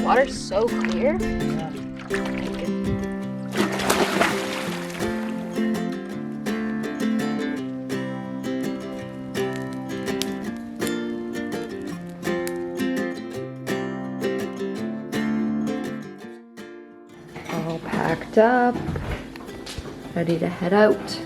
water's so clear. Yeah. Thank you. All packed up, ready to head out.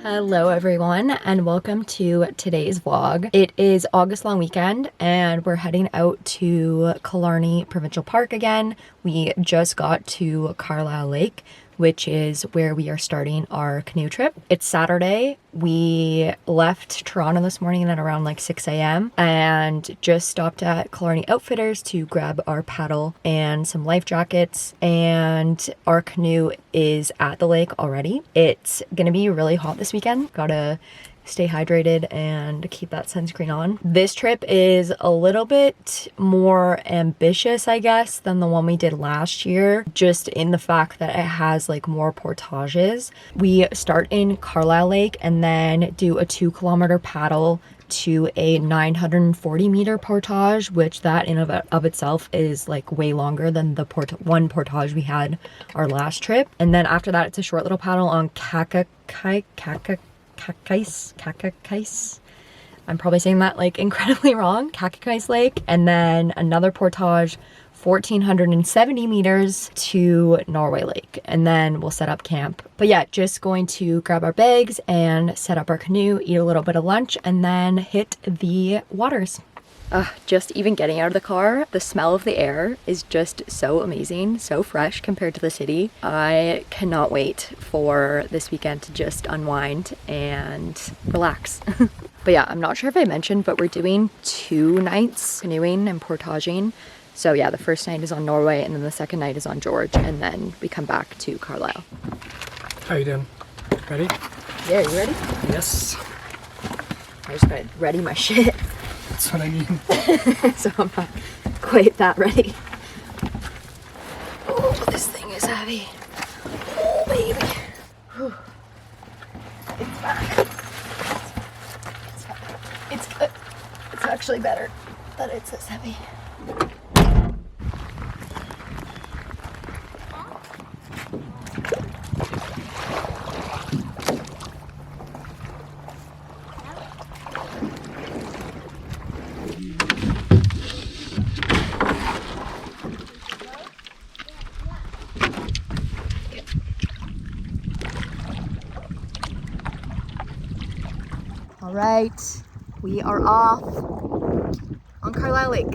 Hello everyone and welcome to today's vlog. It is August long weekend and we're heading out to Killarney Provincial Park again. We just got to Carlyle Lake, which is where we are starting our canoe trip. It's Saturday. We left Toronto this morning at around like 6 a.m. and just stopped at Killarney Outfitters to grab our paddle and some life jackets, and our canoe is at the lake already. It's gonna be really hot this weekend. Gotta stay hydrated and keep that sunscreen on. This trip is a little bit more ambitious, I guess, than the one we did last year, just in the fact that it has like more portages. We start in Carlyle Lake and then do a 2-kilometer paddle to a 940 meter portage, which that in of itself is like way longer than the one portage we had our last trip. And then after that, it's a short little paddle on Kakakais. I'm probably saying that like incredibly wrong. Kakakais Lake, and then another portage 1,470 meters to Norway Lake, and then we'll set up camp. But yeah, just going to grab our bags and set up our canoe, eat a little bit of lunch, and then hit the waters. Just even getting out of the car, the smell of the air is just so amazing, so fresh compared to the city. I cannot wait for this weekend to just unwind and relax. But yeah, I'm not sure if I mentioned, but we're doing 2 nights canoeing and portaging. So yeah, the first night is on Norway and then the second night is on George, and then we come back to Carlyle. How you doing? Ready? Yeah, you ready? Yes. I just gotta ready my shit. That's what I mean. So I'm not quite that ready. Oh, this thing is heavy. Oh, baby. Whew. It's back. It's good. It's actually better that it's this heavy. All right, we are off on Carlyle Lake.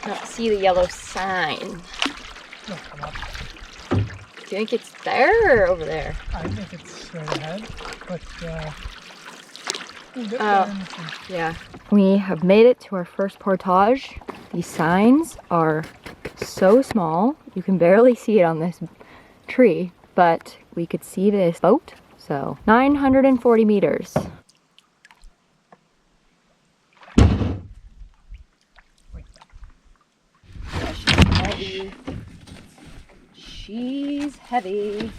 Can't see the yellow sign. It'll come up. Do you think it's there or over there? I think it's right ahead, but yeah. We have made it to our first portage. These signs are so small, you can barely see it on this tree, but we could see this boat. So 940 meters. She's heavy. She's heavy.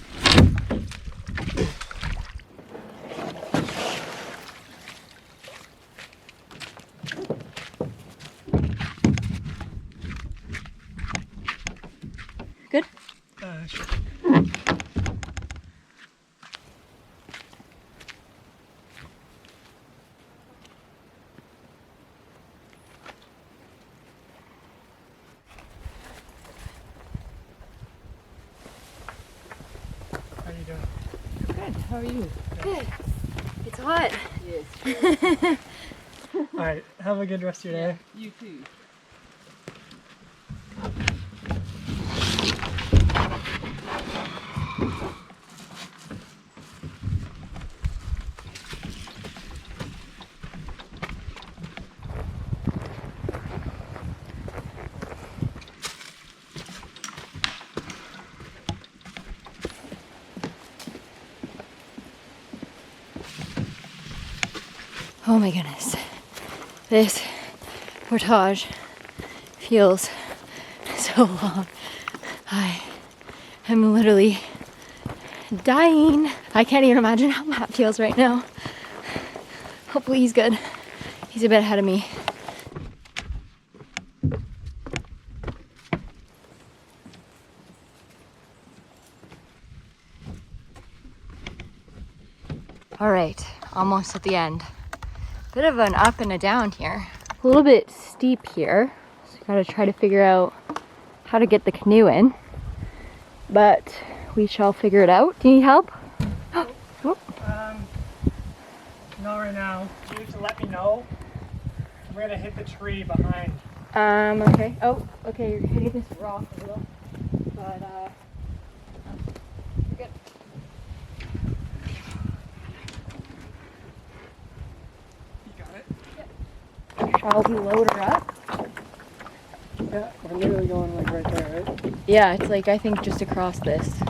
Good? Sure. How are you doing? Good. How are you? Good. It's hot. Yes. Alright, have a good rest of your day. You too. Oh my goodness. This portage feels so long. I am literally dying. I can't even imagine how Matt feels right now. Hopefully he's good. He's a bit ahead of me. All right, almost at the end. Bit of an up and a down here. A little bit steep here, so gotta try to figure out how to get the canoe in. But we shall figure it out. Do you need help? Not right now. You need to let me know. We're gonna hit the tree behind. Okay. Oh, okay, you're hitting this rock a little. But, you're good. You got it? Shall we load her up? Yeah, we're literally going like right there, right? Yeah, it's like, I think just across this.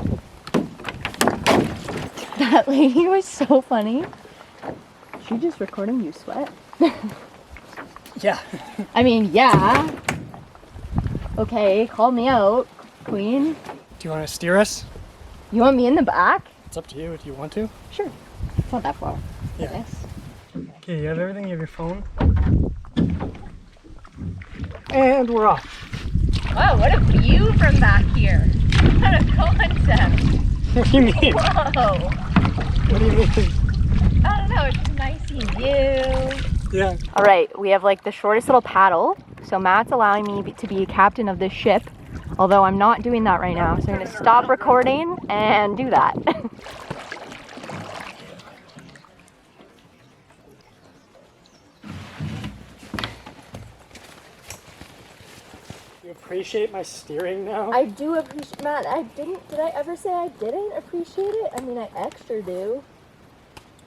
That lady was so funny. She just recording you sweat? Yeah. I mean, yeah. Okay, call me out, queen. Do you want to steer us? You want me in the back? It's up to you. Do you want to? Sure. It's not that far. Yeah. I guess. Okay, you have everything? You have your phone? And we're off. Wow, what a view from back here. What a concept. What do you mean? Whoa. What do you mean? I don't know, it's a nice view. Yeah. All right, we have like the shortest little paddle. So Matt's allowing me to be captain of this ship, although I'm not doing that right now. So I'm gonna stop recording and do that. You appreciate my steering now? I do appreciate, Matt, did I ever say I didn't appreciate it? I mean, I extra do.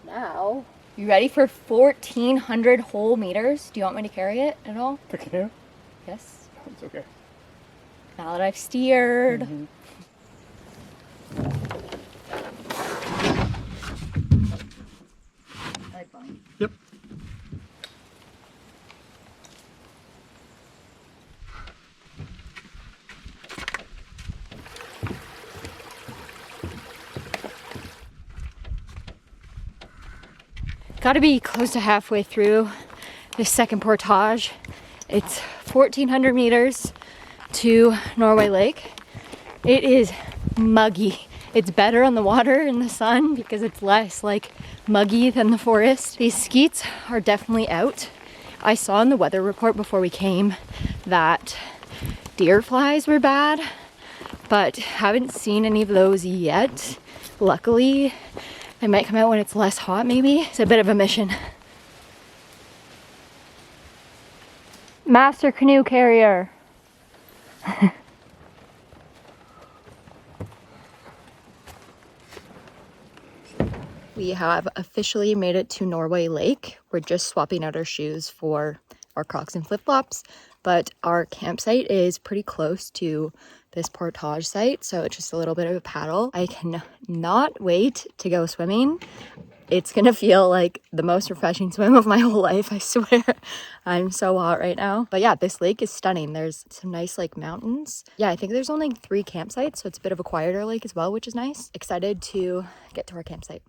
Now. You ready for 1,400 whole meters? Do you want me to carry it at all? The canoe? Yes. It's okay. Now that I've steered. Mm-hmm. I like fun. Yep. Got to be close to halfway through this second portage. It's 1,400 meters to Norway Lake. It is muggy. It's better on the water in the sun because it's less like muggy than the forest. These skeets are definitely out. I saw in the weather report before we came that deer flies were bad, but haven't seen any of those yet. Luckily, they might come out when it's less hot maybe. It's a bit of a mission. Master canoe carrier. We have officially made it to Norway Lake. We're just swapping out our shoes for our Crocs and flip-flops, but our campsite is pretty close to this portage site, so it's just a little bit of a paddle. I cannot wait to go swimming. It's gonna feel like the most refreshing swim of my whole life, I swear. I'm so hot right now. But yeah, this lake is stunning. There's some nice like mountains. Yeah, I think there's only 3 campsites, so it's a bit of a quieter lake as well, which is nice. Excited to get to our campsite.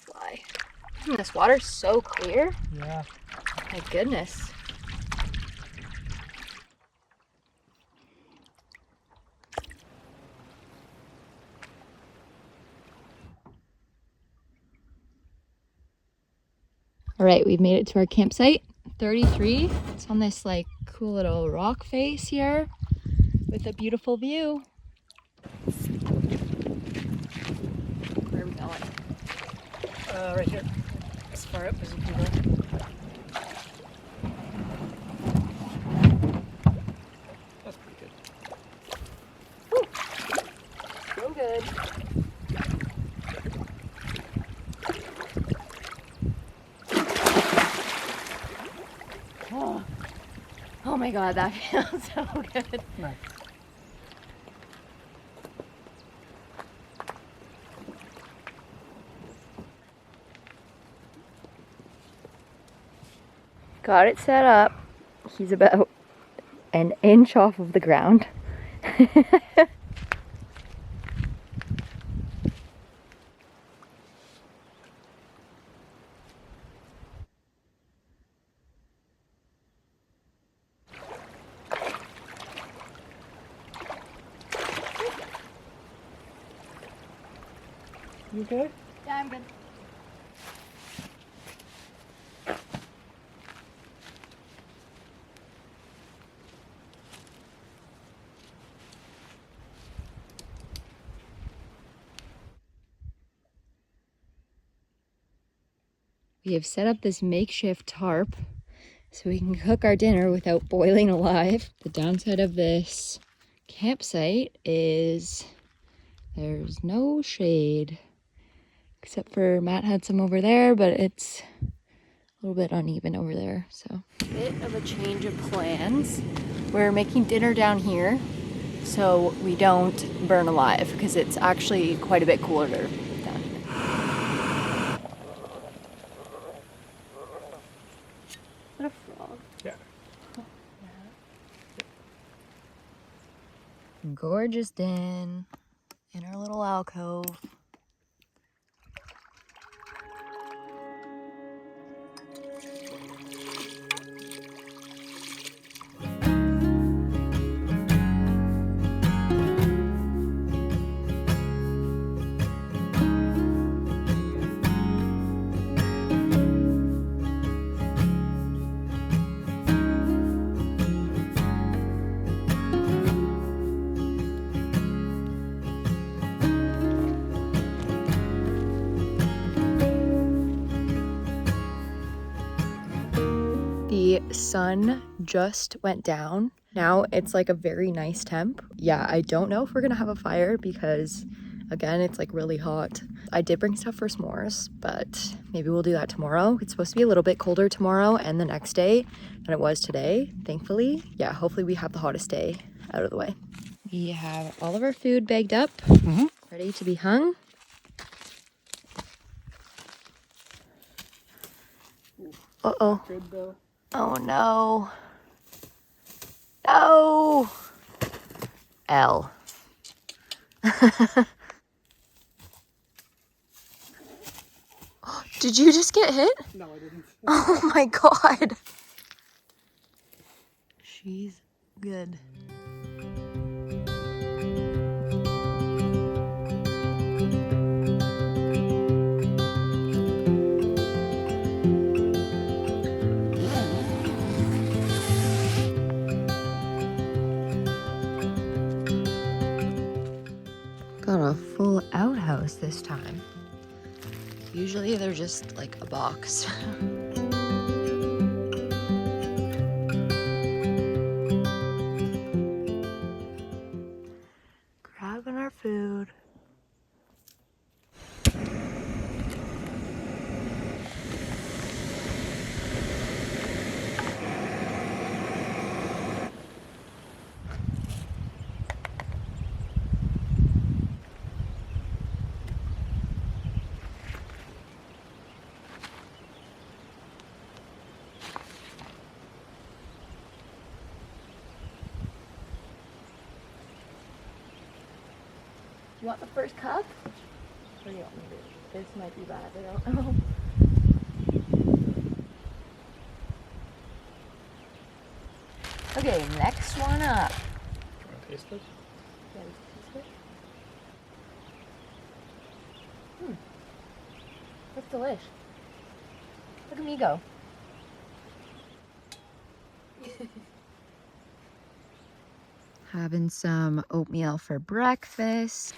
Fly. This water's so clear. Yeah. My goodness. All right, we've made it to our campsite. 33. It's on this like cool little rock face here with a beautiful view. Where are we going? Right here. As far up as you can go. That's pretty good. Oh, oh my god, that feels so good. Nice. Got it set up. He's about an inch off of the ground. You okay? Yeah, I'm good. We have set up this makeshift tarp so we can cook our dinner without boiling alive. The downside of this campsite is there's no shade, except for Matt had some over there, but it's a little bit uneven over there, so. Bit of a change of plans. We're making dinner down here so we don't burn alive because it's actually quite a bit cooler down here. What a frog. Yeah. Gorgeous den in our little alcove. The sun just went down. Now it's like a very nice temp. Yeah, I don't know if we're gonna have a fire because again, it's like really hot. I did bring stuff for s'mores, but maybe we'll do that tomorrow. It's supposed to be a little bit colder tomorrow and the next day than it was today, thankfully. Yeah, hopefully we have the hottest day out of the way. We have all of our food bagged up, ready to be hung. Uh-oh. Good though. Oh no. No. L. Did you just get hit? No, I didn't. Oh my god. She's good. Got a full outhouse this time. Usually they're just like a box. Grabbing our food. You want the first cup? Or do you want me to? This might be bad, I don't know. Okay, next one up. You want to taste this? Yeah, taste it. That's delish. Look at me go. Having some oatmeal for breakfast.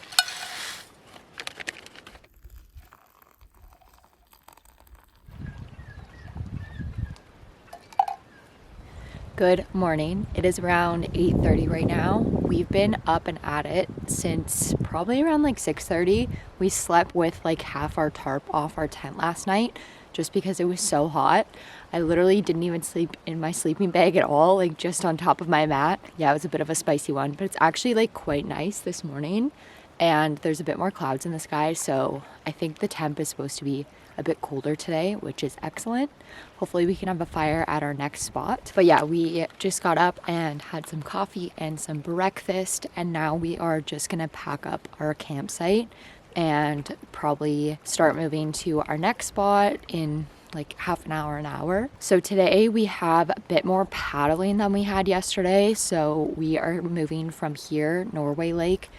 Good morning. It is around 8:30 right now. We've been up and at it since probably around like 6:30. We slept with like half our tarp off our tent last night just because it was so hot. I literally didn't even sleep in my sleeping bag at all, like just on top of my mat. Yeah, it was a bit of a spicy one, but it's actually like quite nice this morning and there's a bit more clouds in the sky, so I think the temp is supposed to be a bit colder today, which is excellent. Hopefully we can have a fire at our next spot. But yeah, we just got up and had some coffee and some breakfast, and now we are just gonna pack up our campsite and probably start moving to our next spot in like half an hour. So today we have a bit more paddling than we had yesterday. So we are moving from here, Norway Lake,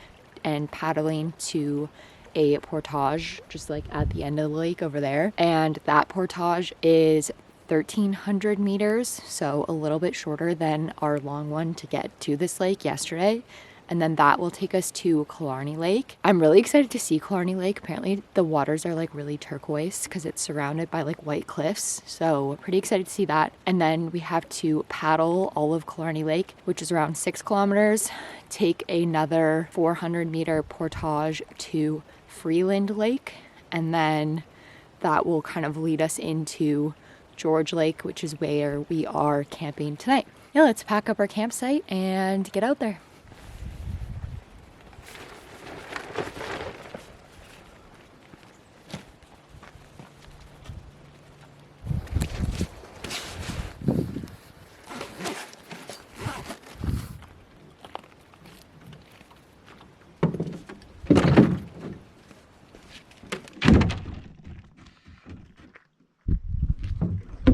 and paddling to a portage just like at the end of the lake over there, and that portage is 1,300 meters, so a little bit shorter than our long one to get to this lake yesterday. And then that will take us to Killarney Lake. I'm really excited to see Killarney Lake. Apparently the waters are like really turquoise because it's surrounded by like white cliffs, so pretty excited to see that. And then we have to paddle all of Killarney Lake, which is around 6 kilometers, take another 400-meter portage to Freeland Lake, and then that will kind of lead us into George Lake, which is where we are camping tonight. Yeah, let's pack up our campsite and get out there.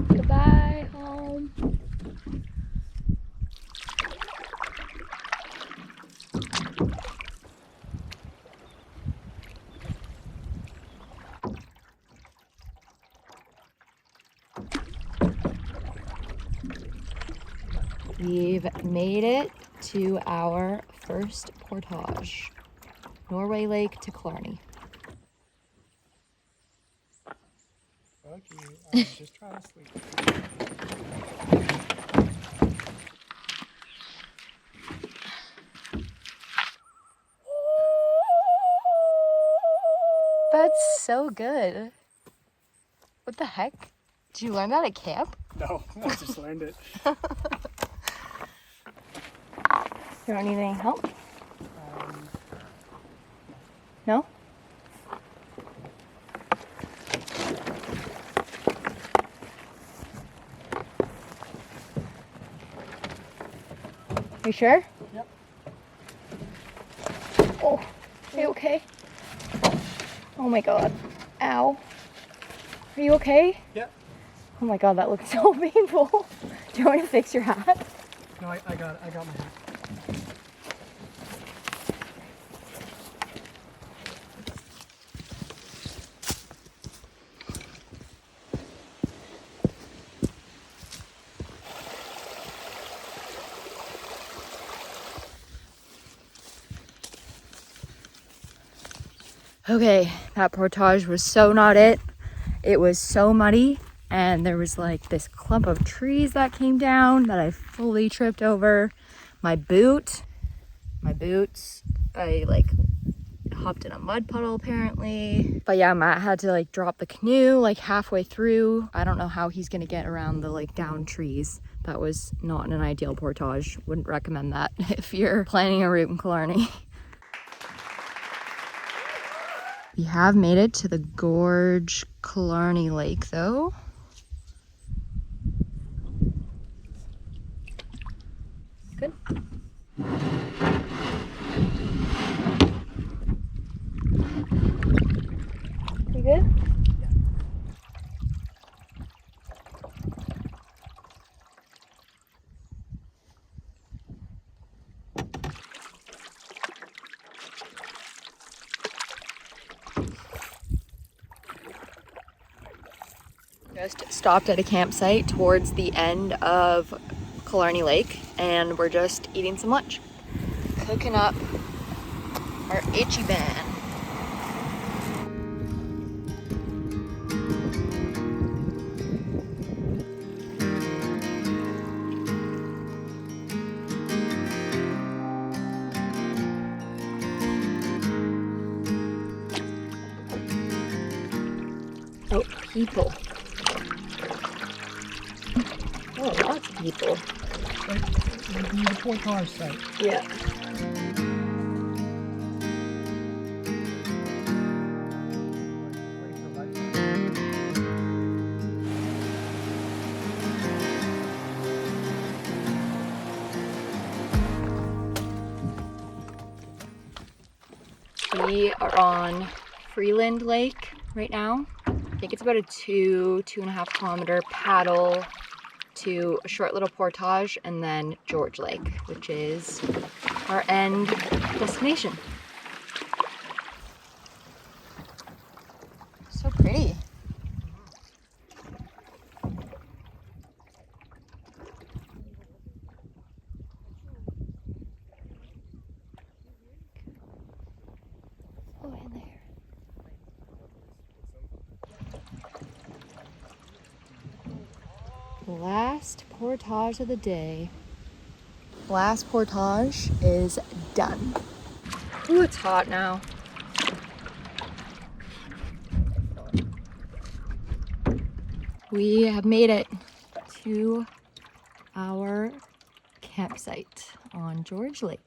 Goodbye, home. We've made it to our first portage, Norway Lake to Killarney. Fuck you. I was just trying to sleep. That's so good. What the heck? Did you learn that at camp? No, I just learned it. You don't need any help? No? Are you sure? Yep. Oh, are you okay? Oh my god. Ow. Are you okay? Yep. Oh my god, that looks so painful. Do you want me to fix your hat? No, I got my hat. Okay, that portage was so not it. It was so muddy, and there was like this clump of trees that came down that I fully tripped over. My boots, I like hopped in a mud puddle apparently. But yeah, Matt had to like drop the canoe like halfway through. I don't know how he's gonna get around the like down trees. That was not an ideal portage. Wouldn't recommend that if you're planning a route in Killarney. We have made it to the Gorge Killarney Lake though. Good. You good? Just stopped at a campsite towards the end of Killarney Lake, and we're just eating some lunch. Cooking up our itchy band. people. Oh, lots of people. Like the portage site. Yeah. We are on Freeland Lake right now. I think it's about a 2.5 kilometer paddle to a short little portage and then George Lake, which is our end destination. So pretty. Oh, in there. Last portage of the day. Last portage is done. Ooh, it's hot now. We have made it to our campsite on George Lake.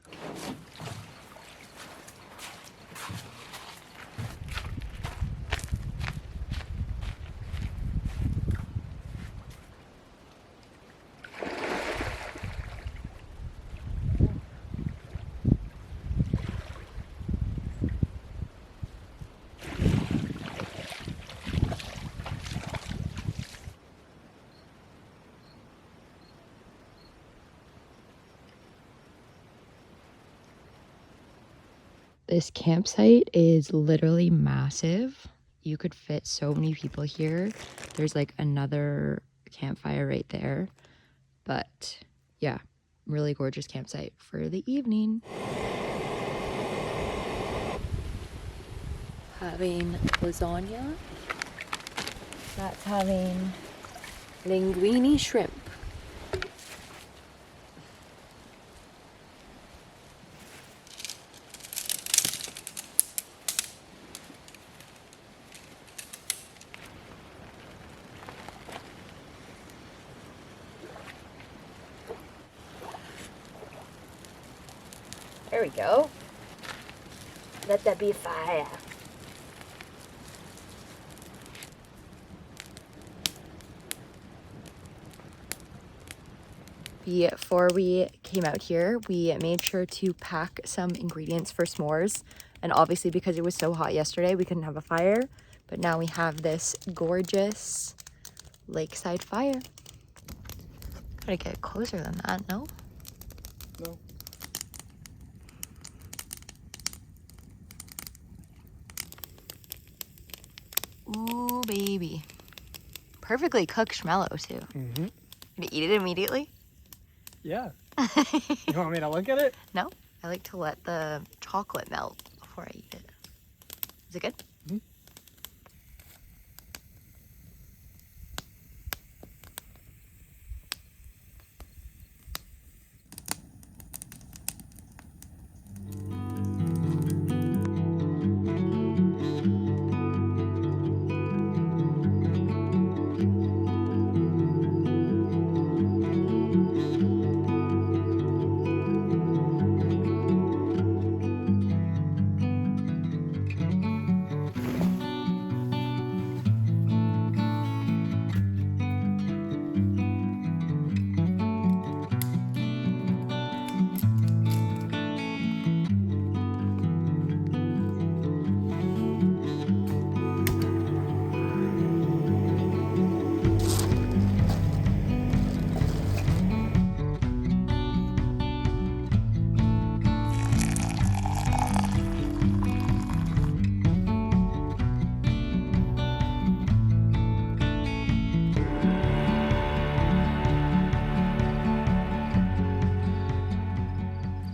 This campsite is literally massive. You could fit so many people here. There's like another campfire right there. But yeah, really gorgeous campsite for the evening. Having lasagna. That's having linguine shrimp. There we go. Let that be fire. Before we came out here, we made sure to pack some ingredients for s'mores. And obviously because it was so hot yesterday, we couldn't have a fire. But now we have this gorgeous lakeside fire. Gotta get closer than that, no? No. Ooh, baby. Perfectly cooked schmello, too. Mm-hmm. Gonna eat it immediately? Yeah. You want me to look at it? No, I like to let the chocolate melt before I eat it. Is it good? Mm-hmm.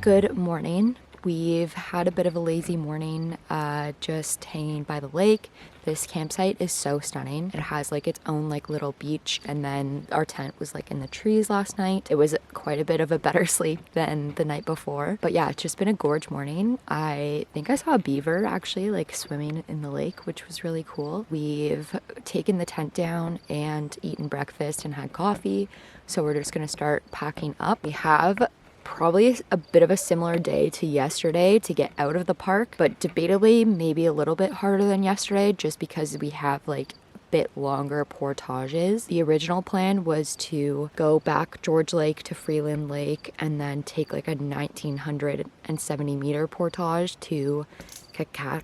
Good morning. We've had a bit of a lazy morning, just hanging by the lake. This campsite is so stunning. It has like its own like little beach, and then our tent was like in the trees last night. It was quite a bit of a better sleep than the night before. But yeah, it's just been a gorge morning. I think I saw a beaver actually like swimming in the lake, which was really cool. We've taken the tent down and eaten breakfast and had coffee. So we're just gonna start packing up. We have probably a bit of a similar day to yesterday to get out of the park, but debatably maybe a little bit harder than yesterday just because we have like a bit longer portages. The original plan was to go back George Lake to Freeland Lake and then take like a 1970 meter portage to Canoeing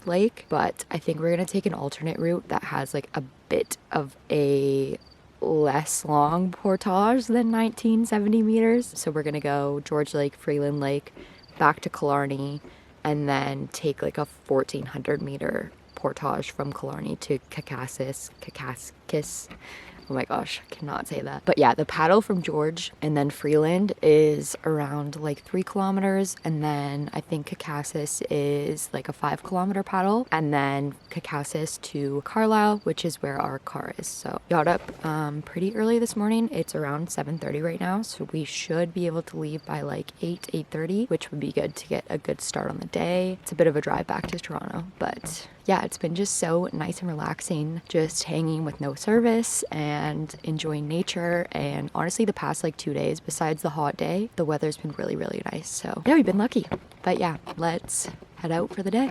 Lake, but I think we're gonna take an alternate route that has like a bit of a less long portage than 1970 meters. So we're gonna go George Lake, Freeland Lake, back to Killarney, and then take like a 1400 meter portage from Killarney to Canoeing. Oh my gosh, I cannot say that. But yeah, the paddle from George and then Freeland is around like 3 kilometers. And then I think Canoeing is like a 5 kilometer paddle. And then Canoeing to Carlyle, which is where our car is. So got up pretty early this morning. It's around 7:30 right now. So we should be able to leave by like 8:30, which would be good to get a good start on the day. It's a bit of a drive back to Toronto, but yeah, it's been just so nice and relaxing, just hanging with no service and enjoying nature. And honestly, the past like 2 days, besides the hot day, the weather's been really, really nice. So yeah, we've been lucky. But yeah, let's head out for the day.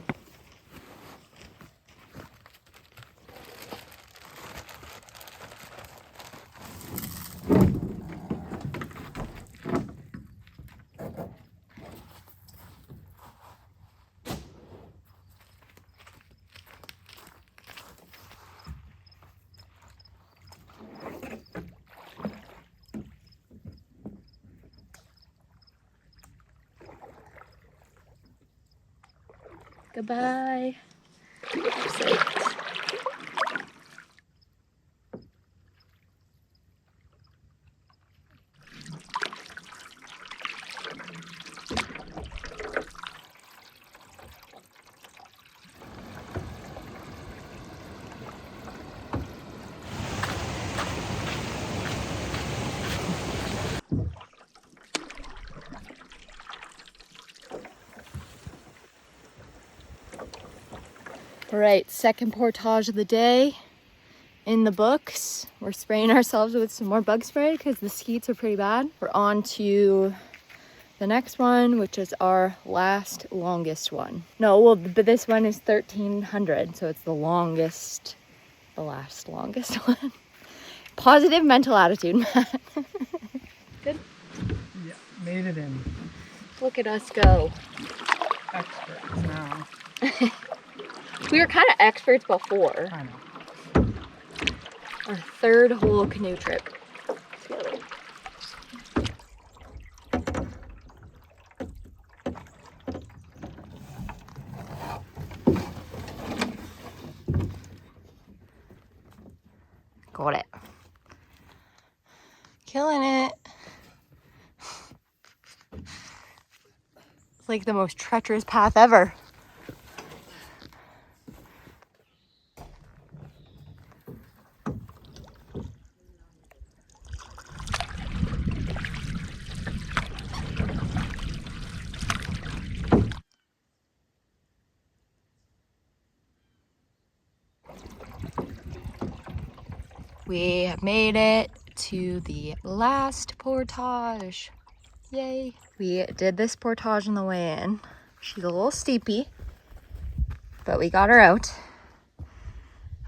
Goodbye. All right, second portage of the day in the books. We're spraying ourselves with some more bug spray because the skeets are pretty bad. We're on to the next one, which is our longest one. No, well, but this one is 1300, so it's the longest one. Positive mental attitude, Matt. Good. Yeah, made it in. Look at us go. Experts now. We were kind of experts before. I know. Our third whole canoe trip together. Got it. Killing it. It's like the most treacherous path ever. We have made it to the last portage. Yay. We did this portage on the way in. She's a little steepy, but we got her out.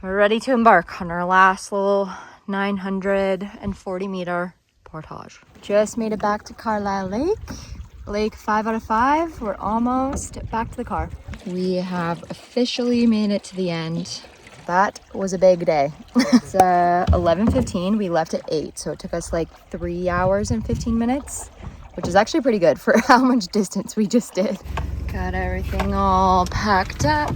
We're ready to embark on our last little 940 meter portage. Just made it back to Carlyle Lake. Lake 5 out of 5. We're almost back to the car. We have officially made it to the end. That was a big day. It's 11:15. We left at 8, so it took us like 3 hours and 15 minutes, which is actually pretty good for how much distance we just did. Got everything all packed up.